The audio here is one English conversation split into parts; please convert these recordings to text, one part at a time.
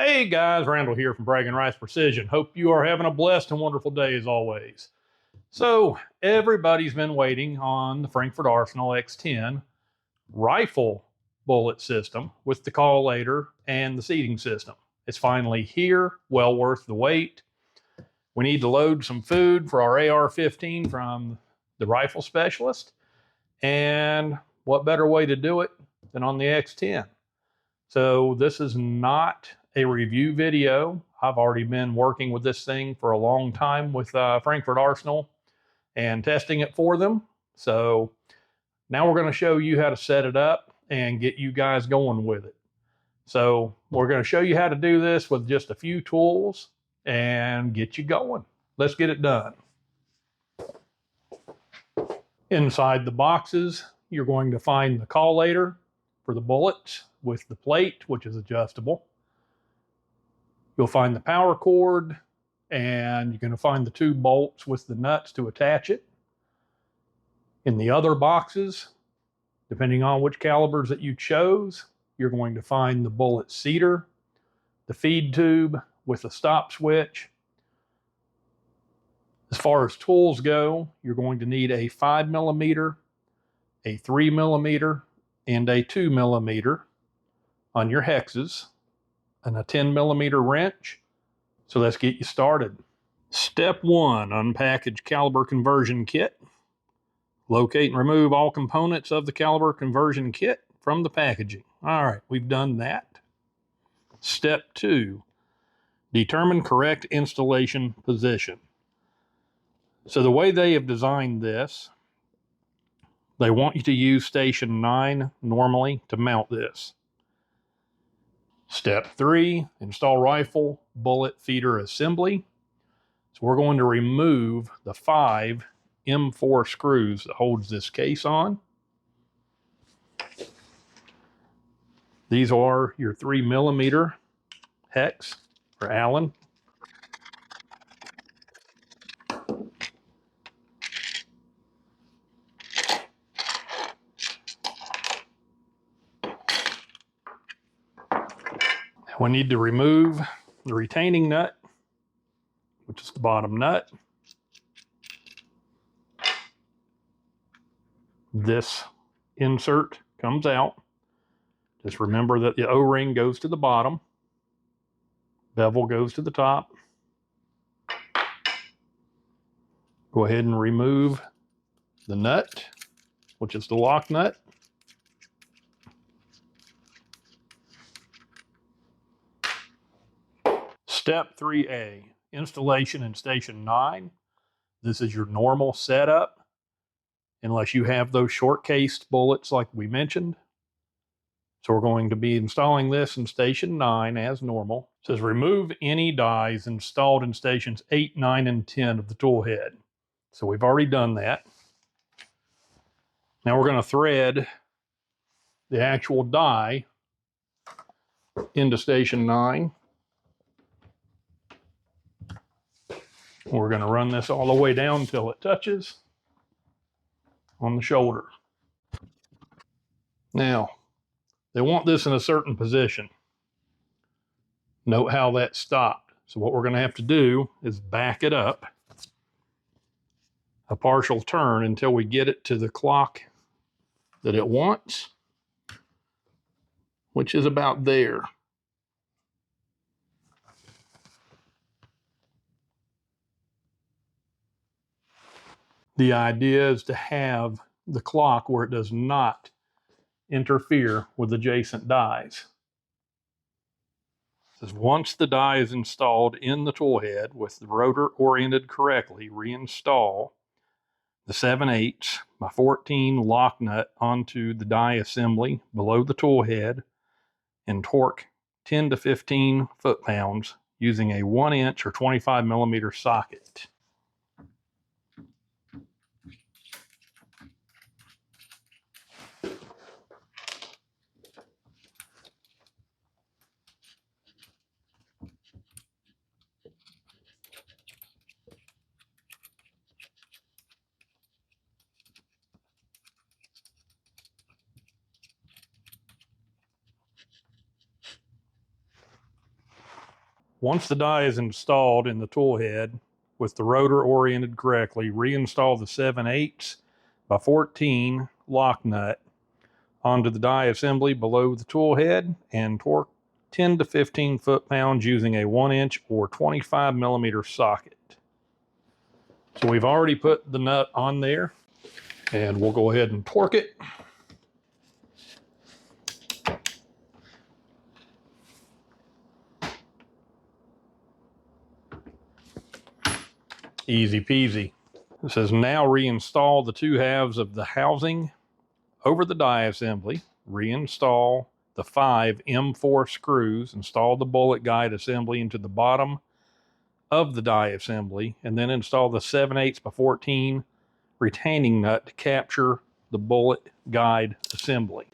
Hey guys, Randall here from Bragging Rights Precision. Hope you are having a blessed and wonderful day as always. So everybody's been waiting on the Frankford Arsenal X10 rifle bullet system with the Collator and the seating system. It's finally here, well worth the wait. We need to load some food for our AR-15 from the rifle specialist. And what better way to do it than on the X10? So this is not a review video. I've already been working with this thing for a long time with Frankford Arsenal and testing it for them. So now we're going to show you how to set it up and get you guys going with it. So we're going to show you how to do this with just a few tools and get you going. Let's get it done. Inside the boxes, you're going to find the collator for the bullets with the plate, which is adjustable. You'll find the power cord, and you're going to find the two bolts with the nuts to attach it. In the other boxes, depending on which calibers that you chose, you're going to find the bullet seater, the feed tube with the stop switch. As far as tools go, you're going to need a 5mm, a 3mm, and a 2mm on your hexes, and a 10mm wrench. So let's get you started. Step 1, unpackage caliber conversion kit. Locate and remove all components of the caliber conversion kit from the packaging. All right, we've done that. Step 2, determine correct installation position. So the way they have designed this, they want you to use station 9 normally to mount this. Step 3, install rifle bullet feeder assembly. So we're going to remove the 5 M4 screws that holds this case on. These are your 3mm hex or Allen. We need to remove the retaining nut, which is the bottom nut. This insert comes out. Just remember that the O-ring goes to the bottom, bevel goes to the top. Go ahead and remove the nut, which is the lock nut. Step 3A, installation in station 9. This is your normal setup, unless you have those short cased bullets like we mentioned. So we're going to be installing this in station 9 as normal. It says remove any dies installed in stations 8, 9, and 10 of the tool head. So we've already done that. Now we're going to thread the actual die into station 9. We're going to run this all the way down until it touches on the shoulder. Now, they want this in a certain position. Note how that stopped. So what we're going to have to do is back it up a partial turn until we get it to the clock that it wants, which is about there. The idea is to have the clock where it does not interfere with adjacent dies. Once the die is installed in the tool head with the rotor oriented correctly, reinstall the 7/8 by 14 lock nut onto the die assembly below the tool head and torque 10 to 15 foot-pounds using a 1-inch or 25mm socket. Once the die is installed in the tool head with the rotor oriented correctly, reinstall the 7/8 by 14 lock nut onto the die assembly below the tool head and torque 10 to 15 foot-pounds using a 1-inch or 25 millimeter socket. So we've already put the nut on there, and we'll go ahead and torque it. Easy peasy. It says now reinstall the 2 halves of the housing over the die assembly. Reinstall the 5 M4 screws. Install the bullet guide assembly into the bottom of the die assembly, and then install the 7/8 by 14 retaining nut to capture the bullet guide assembly.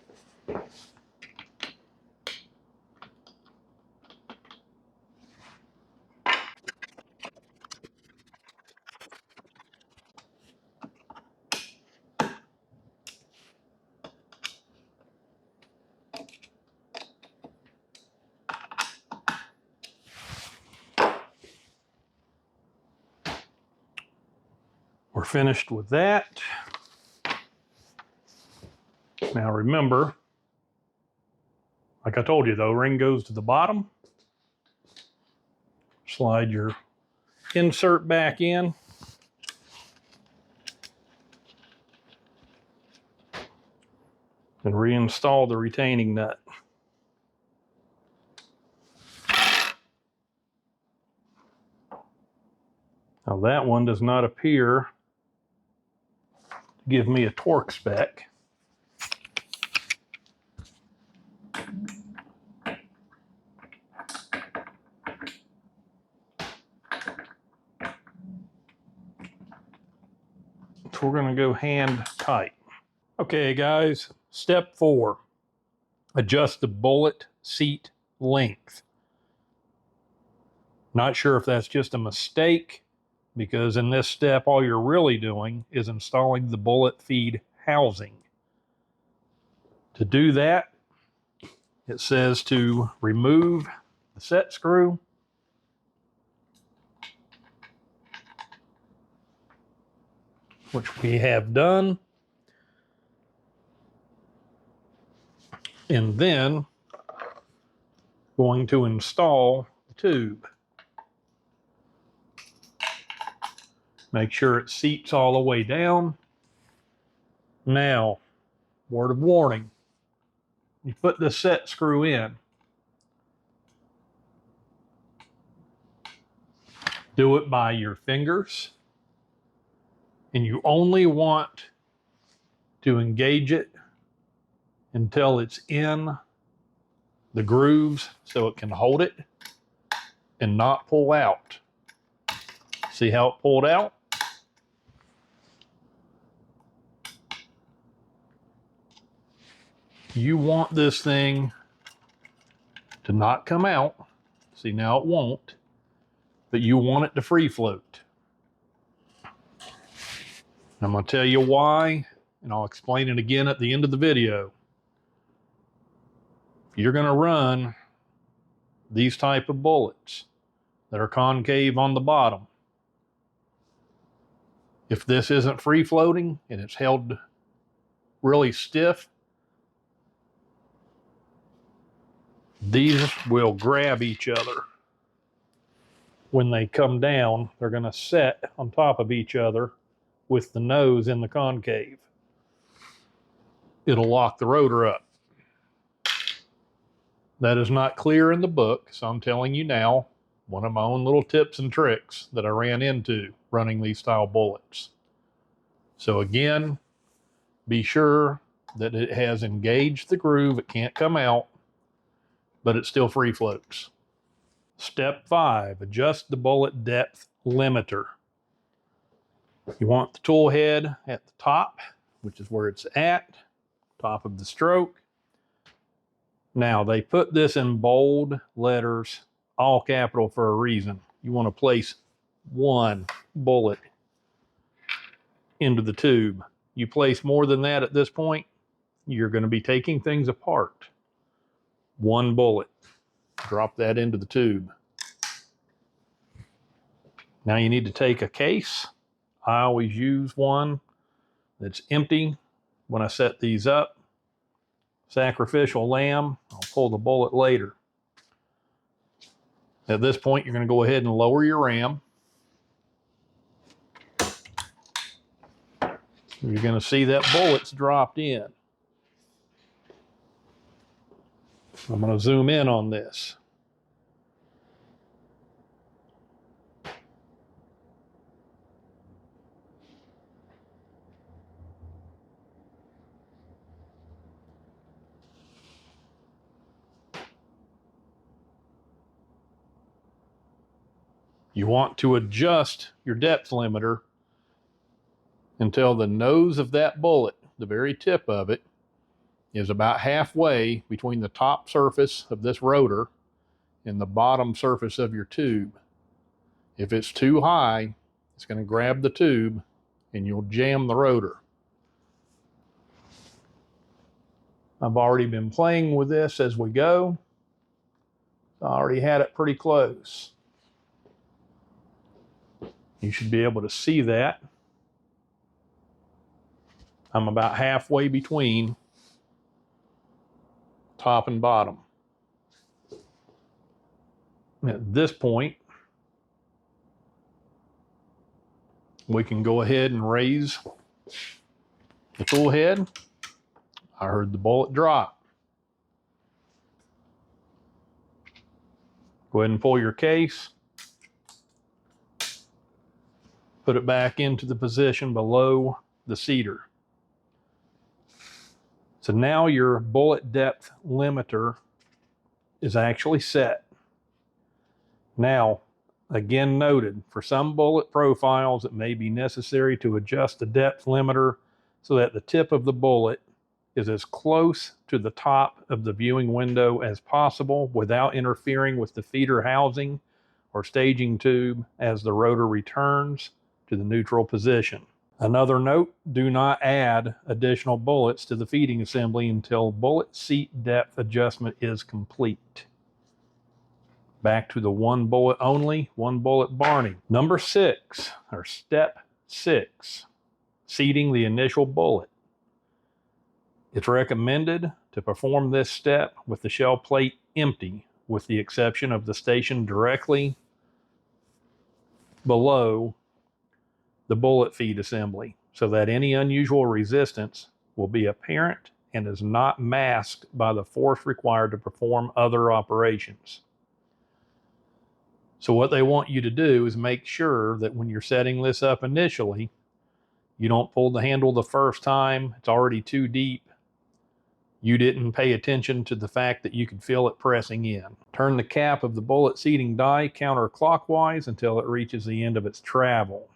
We're finished with that. Now remember, like I told you, the ring goes to the bottom. Slide your insert back in. And reinstall the retaining nut. Now that one does not appear to give me a torque spec. So we're going to go hand tight. Okay guys, step 4, adjust the bullet seat length. Not sure if that's just a mistake, because in this step all you're really doing is installing the bullet feed housing. To do that, it says to remove the set screw, which we have done. And then going to install the tube. Make sure it seats all the way down. Now, word of warning, you put the set screw in. Do it by your fingers, and you only want to engage it until it's in the grooves so it can hold it and not pull out. See how it pulled out? You want this thing to not come out. See, now it won't, but you want it to free float. I'm going to tell you why, and I'll explain it again at the end of the video. If you're going to run these type of bullets that are concave on the bottom, if this isn't free floating and it's held really stiff, these will grab each other. When they come down, they're going to set on top of each other with the nose in the concave. It'll lock the rotor up. That is not clear in the book, so I'm telling you now, one of my own little tips and tricks that I ran into running these style bullets. So again, be sure that it has engaged the groove. It can't come out, but it still free floats. Step 5, adjust the bullet depth limiter. You want the tool head at the top, which is where it's at, top of the stroke. Now, they put this in bold letters, all capital, for a reason. You want to place 1 bullet into the tube. You place more than that at this point, you're going to be taking things apart. 1 bullet. Drop that into the tube. Now you need to take a case. I always use one that's empty when I set these up. Sacrificial lamb, I'll pull the bullet later. At this point, you're going to go ahead and lower your ram. You're going to see that bullet's dropped in. I'm going to zoom in on this. You want to adjust your depth limiter until the nose of that bullet, the very tip of it, is about halfway between the top surface of this rotor and the bottom surface of your tube. If it's too high, it's going to grab the tube and you'll jam the rotor. I've already been playing with this as we go. I already had it pretty close. You should be able to see that. I'm about halfway between top and bottom. At this point, we can go ahead and raise the tool head. I heard the bullet drop. Go ahead and pull your case. Put it back into the position below the seater. So now your bullet depth limiter is actually set. Now, again noted, for some bullet profiles, it may be necessary to adjust the depth limiter so that the tip of the bullet is as close to the top of the viewing window as possible without interfering with the feeder housing or staging tube as the rotor returns to the neutral position. Another note, do not add additional bullets to the feeding assembly until bullet seat depth adjustment is complete. Back to the one bullet only, one bullet Barney. Number 6, or step 6, seating the initial bullet. It's recommended to perform this step with the shell plate empty, with the exception of the station directly below the bullet feed assembly, so that any unusual resistance will be apparent and is not masked by the force required to perform other operations. So what they want you to do is make sure that when you're setting this up initially, you don't pull the handle the first time, it's already too deep. You didn't pay attention to the fact that you could feel it pressing in. Turn the cap of the bullet seating die counterclockwise until it reaches the end of its travel.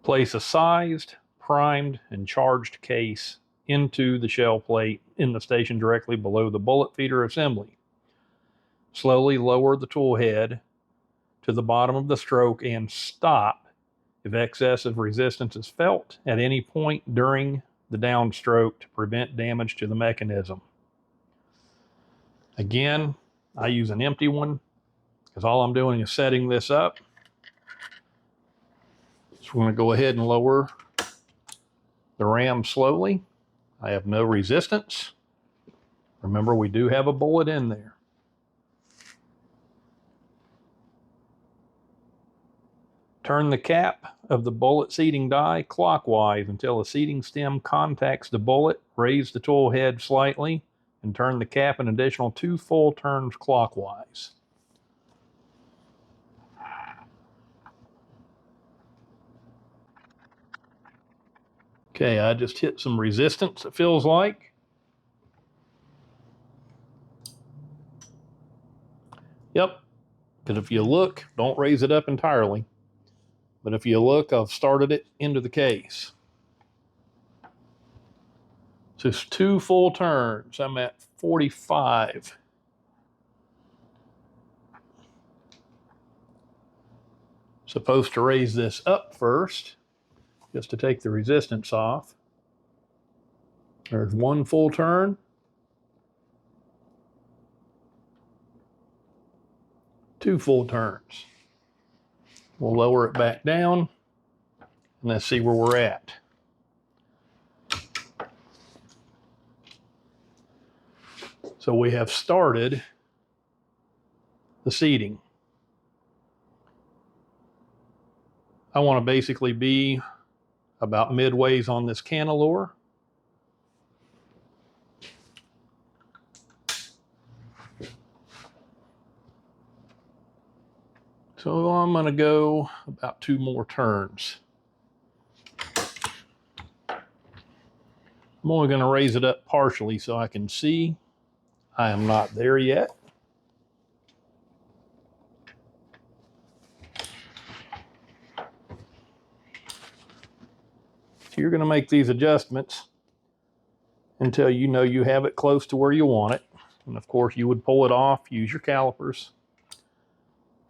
Place a sized, primed, and charged case into the shell plate in the station directly below the bullet feeder assembly. Slowly lower the tool head to the bottom of the stroke and stop if excessive resistance is felt at any point during the downstroke to prevent damage to the mechanism. Again, I use an empty one because all I'm doing is setting this up. So we're going to go ahead and lower the ram slowly. I have no resistance. Remember, we do have a bullet in there. Turn the cap of the bullet seating die clockwise until the seating stem contacts the bullet. Raise the tool head slightly and turn the cap an additional 2 full turns clockwise. Okay, I just hit some resistance, it feels like. Yep, because if you look, don't raise it up entirely. But if you look, I've started it into the case. Just 2 full turns. I'm at 45. Supposed to raise this up first, just to take the resistance off. There's 1 full turn. 2 full turns. We'll lower it back down and let's see where we're at. So we have started the seating. I want to basically be about midways on this cantilever. So I'm going to go about 2 more turns. I'm only going to raise it up partially so I can see. I am not there yet. So you're going to make these adjustments until you know you have it close to where you want it. And of course you would pull it off, use your calipers,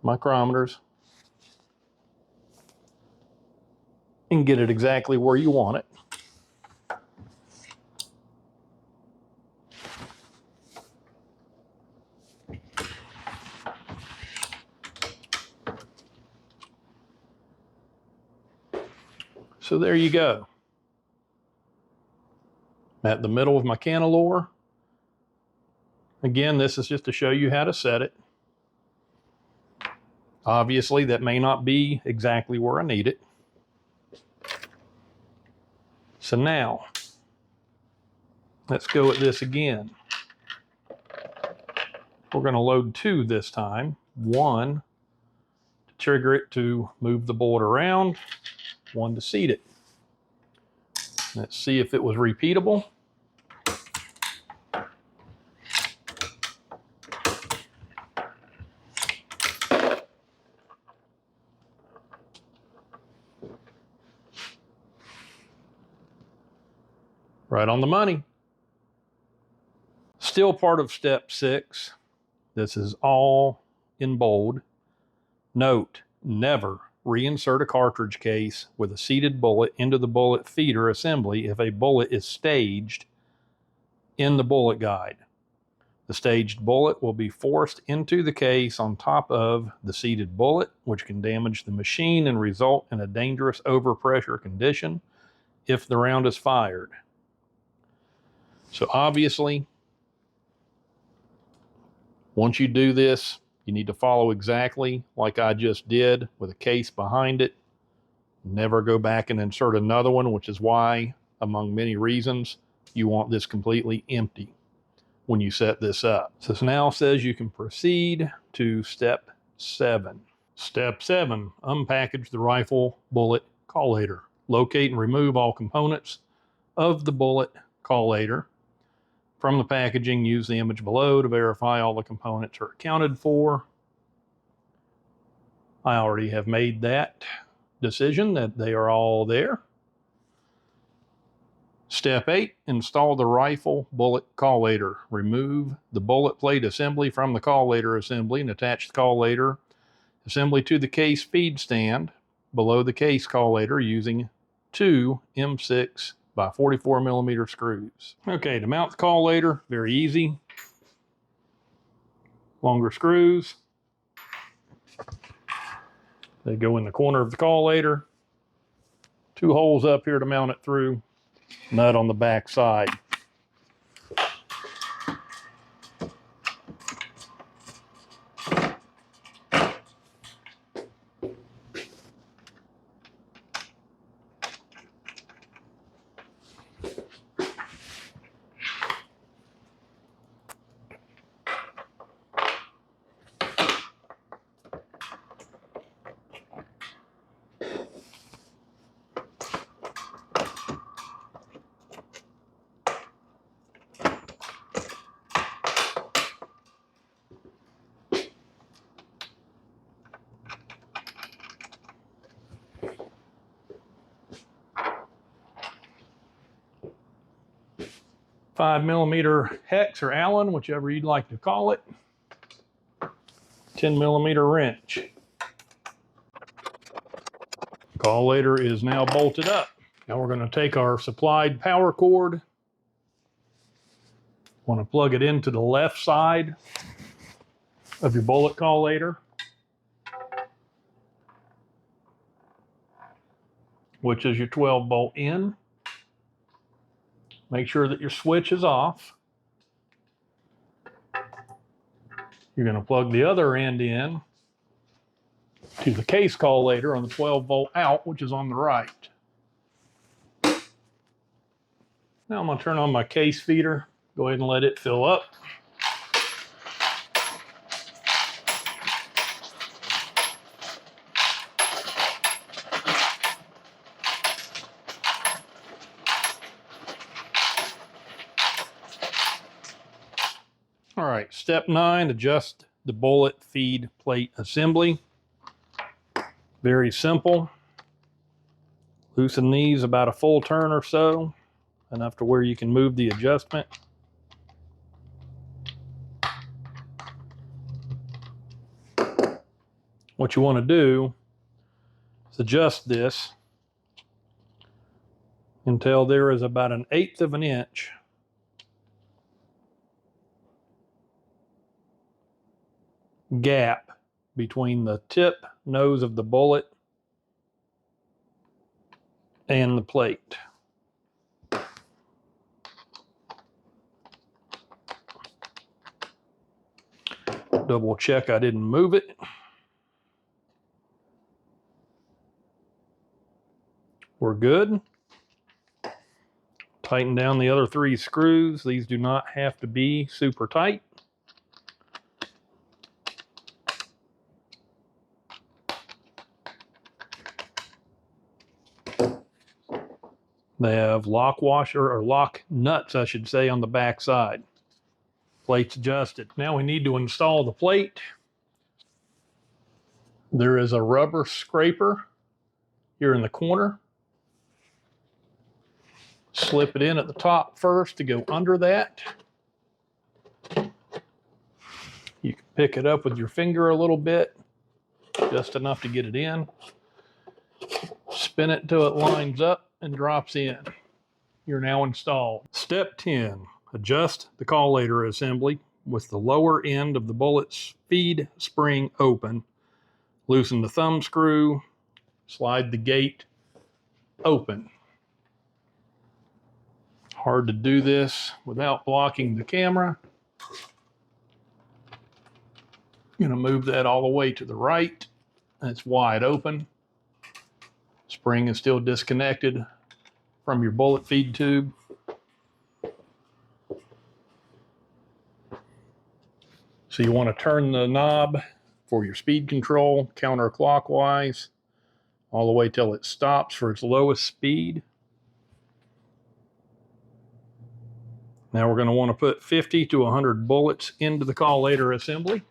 micrometers, and get it exactly where you want it. So there you go. At the middle of my cantilever. Again, this is just to show you how to set it. Obviously, that may not be exactly where I need it. So now, let's go at this again. We're going to load 2 this time. 1 to trigger it to move the bullet around. 1 to seat it. Let's see if it was repeatable. Right on the money. Still part of step 6. This is all in bold. Note, never reinsert a cartridge case with a seated bullet into the bullet feeder assembly if a bullet is staged in the bullet guide. The staged bullet will be forced into the case on top of the seated bullet, which can damage the machine and result in a dangerous overpressure condition if the round is fired. So obviously, once you do this, you need to follow exactly like I just did with a case behind it. Never go back and insert another one, which is why, among many reasons, you want this completely empty when you set this up. So this now says you can proceed to step 7. Step 7, unpackage the rifle bullet collator. Locate and remove all components of the bullet collator. From the packaging, use the image below to verify all the components are accounted for. I already have made that decision that they are all there. Step 8, install the rifle bullet collator. Remove the bullet plate assembly from the collator assembly and attach the collator assembly to the case feed stand below the case collator using 2 M6 by 44 millimeter screws. Okay, to mount the collator, very easy. Longer screws. They go in the corner of the collator. 2 holes up here to mount it through. Nut on the back side. .5 millimeter hex or Allen, whichever you'd like to call it. 10 millimeter wrench. Collator is now bolted up. Now we're going to take our supplied power cord. Want to plug it into the left side of your bullet collator. which is your 12-volt in. Make sure that your switch is off. You're going to plug the other end in to the case collator on the 12-volt out, which is on the right. Now I'm going to turn on my case feeder. Go ahead and let it fill up. All right, step 9, adjust the bullet feed plate assembly. Very simple. Loosen these about a full turn or so, enough to where you can move the adjustment. What you want to do is adjust this until there is about 1/8 of an inch gap between the tip nose of the bullet and the plate. Double check I didn't move it. We're good. Tighten down the other 3 screws. These do not have to be super tight. They have lock washer, or lock nuts, I should say, on the back side. Plate's adjusted. Now we need to install the plate. There is a rubber scraper here in the corner. Slip it in at the top first to go under that. You can pick it up with your finger a little bit, just enough to get it in. Spin it until it lines up and drops in. You're now installed. Step 10, adjust the collator assembly with the lower end of the bullet's feed spring open. Loosen the thumb screw, slide the gate open. Hard to do this without blocking the camera. I'm going to move that all the way to the right. It's wide open. Spring is still disconnected from your bullet feed tube. So you want to turn the knob for your speed control counterclockwise all the way till it stops for its lowest speed. Now we're going to want to put 50 to 100 bullets into the collator assembly.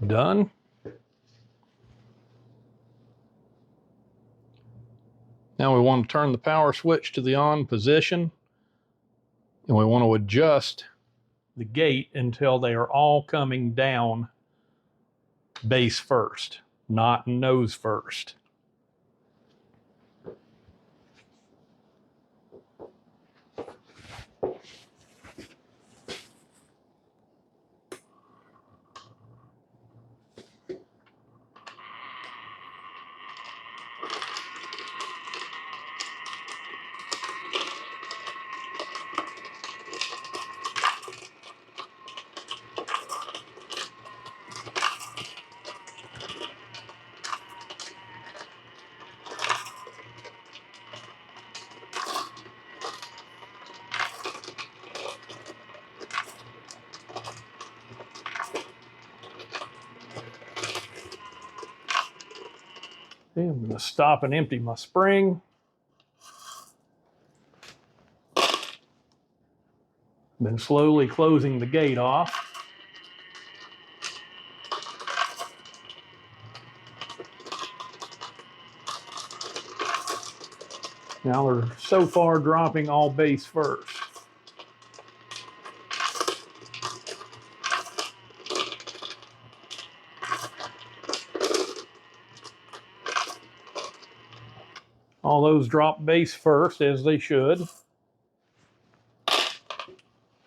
Done. Now we want to turn the power switch to the on position, and we want to adjust the gate until they are all coming down base first, not nose first. Okay, I'm going to stop and empty my spring. Been slowly closing the gate off. Now we're so far dropping all base first. All those drop base first, as they should. I'm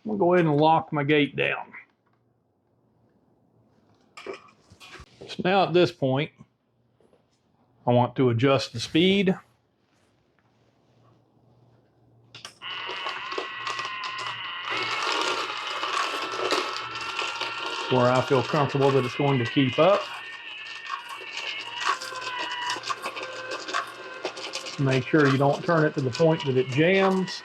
gonna go ahead and lock my gate down. So now at this point, I want to adjust the speed. Where I feel comfortable that it's going to keep up. Make sure you don't turn it to the point that it jams.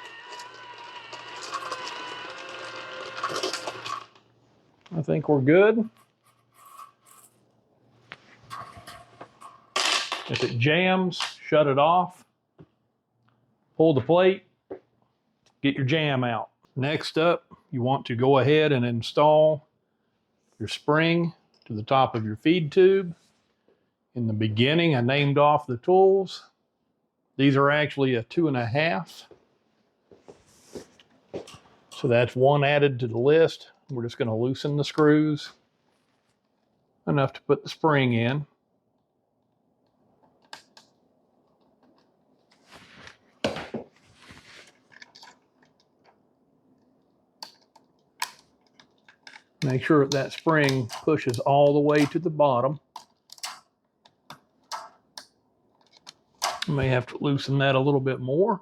I think we're good. If it jams, shut it off. Pull the plate, get your jam out. Next up, you want to go ahead and install your spring to the top of your feed tube. In the beginning, I named off the tools. These are actually a 2.5. So that's one added to the list. We're just going to loosen the screws enough to put the spring in. Make sure that spring pushes all the way to the bottom. You may have to loosen that a little bit more.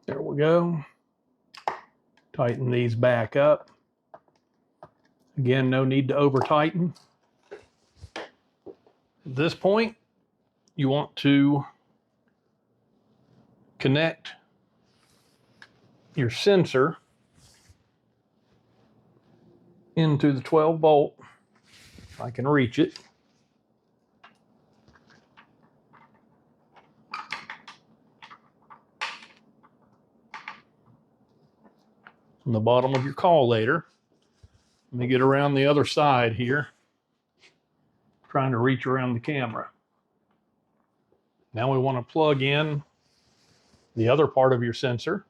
There we go. Tighten these back up. Again, no need to over tighten. At this point, you want to connect your sensor into the 12 volt. If I can reach it. On the bottom of your collator. Let me get around the other side here. Trying to reach around the camera. Now we want to plug in the other part of your sensor.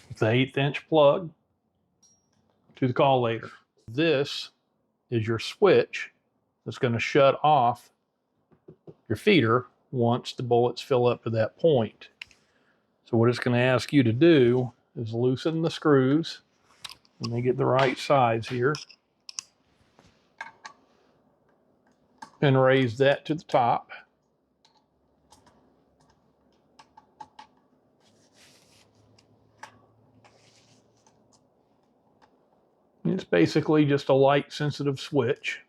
It's the 1/8 inch plug to the collator. This is your switch that's going to shut off your feeder once the bullets fill up to that point. So what it's going to ask you to do is loosen the screws. Let me get the right size here. And raise that to the top. It's basically just a light sensitive switch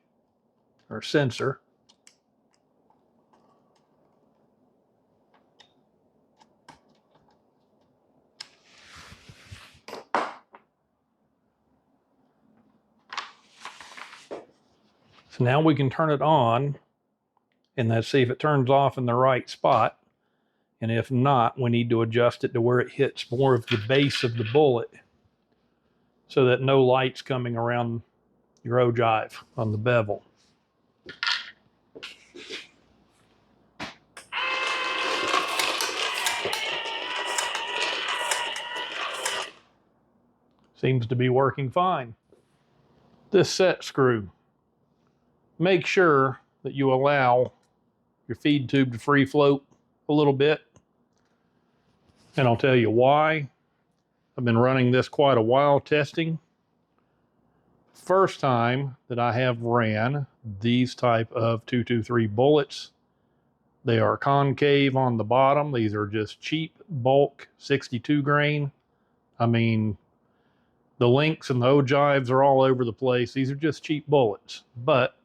or sensor. So now we can turn it on and let's see if it turns off in the right spot. And if not, we need to adjust it to where it hits more of the base of the bullet so that no light's coming around your ogive on the bevel. Seems to be working fine. This set screw. Make sure that you allow your feed tube to free float a little bit. And I'll tell you why. I've been running this quite a while testing. First time that I have ran these type of 223 bullets. They are concave on the bottom. These are just cheap bulk 62 grain. I mean, the links and the ogives are all over the place. These are just cheap bullets, but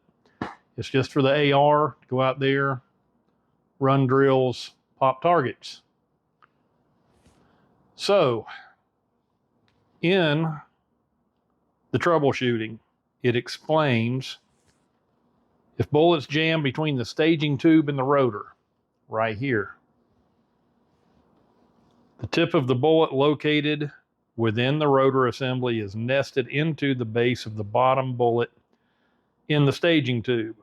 it's just for the AR to go out there, run drills, pop targets. So, in the troubleshooting, it explains if bullets jam between the staging tube and the rotor, right here. The tip of the bullet located within the rotor assembly is nested into the base of the bottom bullet in the staging tube.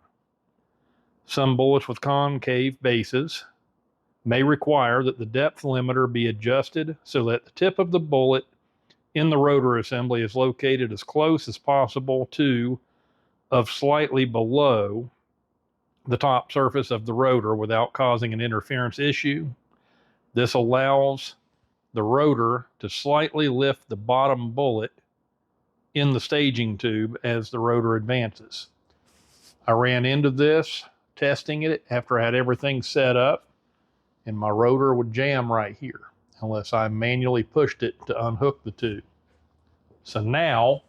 Some bullets with concave bases may require that the depth limiter be adjusted so that the tip of the bullet in the rotor assembly is located as close as possible to, of slightly below, the top surface of the rotor without causing an interference issue. This allows the rotor to slightly lift the bottom bullet in the staging tube as the rotor advances. I ran into this testing it after I had everything set up, and my rotor would jam right here unless I manually pushed it to unhook the tube. So now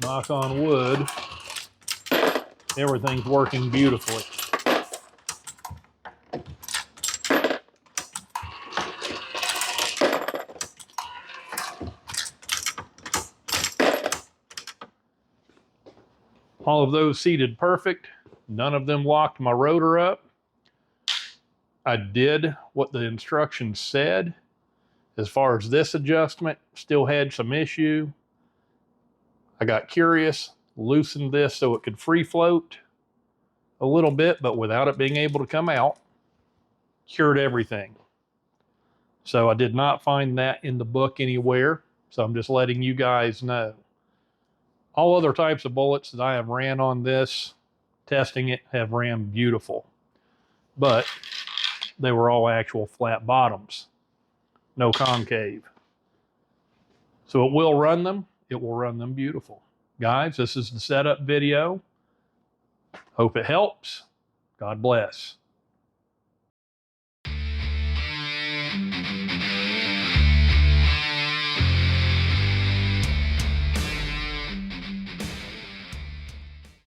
knock on wood, everything's working beautifully. All of those seated perfect. None of them locked my rotor up. I did what the instructions said. As far as this adjustment, still had some issue. I got curious, loosened this so it could free float a little bit, but without it being able to come out. Cured everything. So I did not find that in the book anywhere. So I'm just letting you guys know. All other types of bullets that I have ran on this, testing it, have ran beautiful. But they were all actual flat bottoms, no concave. So it will run them. It will run them beautiful. Guys, this is the setup video. Hope it helps. God bless.